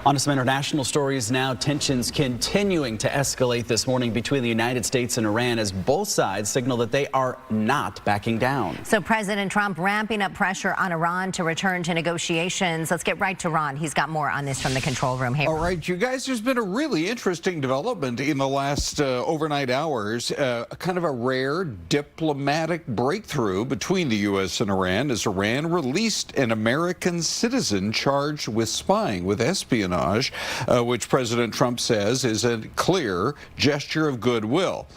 On to some international stories now. Tensions continuing to escalate this morning between the United States and Iran as both sides signal that they are not backing down. So President Trump ramping up pressure on Iran to return to negotiations. Let's get right to Ron. He's got more on this from the control room. Hey, all right, you guys, there's been a really interesting development in the last overnight hours, kind of a rare diplomatic breakthrough between the U.S. and Iran as Iran released an American citizen charged with spying, with espionage, which President Trump says is a clear gesture of goodwill.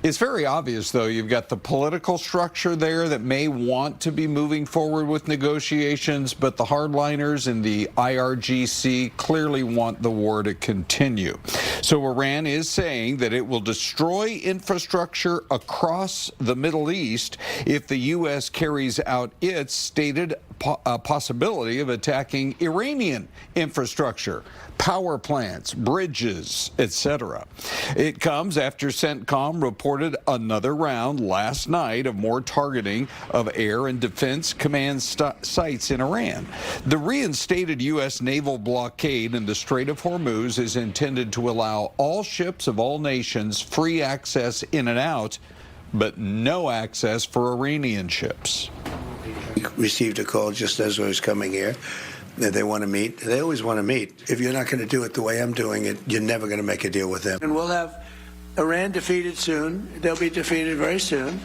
It's very obvious, though, you've got the political structure there that may want to be moving forward with negotiations, but the hardliners in the IRGC clearly want the war to continue. So Iran is saying that it will destroy infrastructure across the Middle East if the U.S. carries out its stated possibility of attacking Iranian infrastructure, power plants, bridges, etc. It comes after CENTCOM reported another round last night of more targeting of air and defense command sites in Iran. The reinstated U.S. naval blockade in the Strait of Hormuz is intended to allow all ships of all nations free access in and out, but no access for Iranian ships. We received a call just as I was coming here that they want to meet. They always want to meet. If you're not going to do it the way I'm doing it, you're never going to make a deal with them. And we'll have Iran defeated soon. They'll be defeated very soon.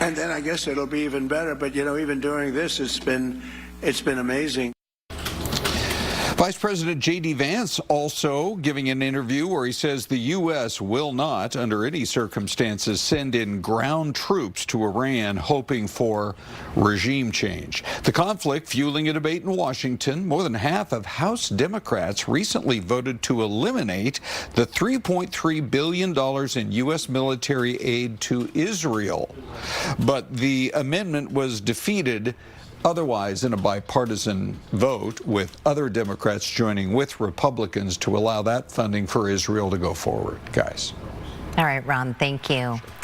And then I guess it'll be even better. But, you know, even during this, it's been amazing. Vice President J.D. Vance also giving an interview where he says the U.S. will not, under any circumstances, send in ground troops to Iran hoping for regime change. The conflict fueling a debate in Washington. More than half of House Democrats recently voted to eliminate the $3.3 billion in U.S. military aid to Israel. But the amendment was defeated otherwise in a bipartisan vote, with other Democrats joining with Republicans to allow that funding for Israel to go forward. Guys. All right, Ron, thank you.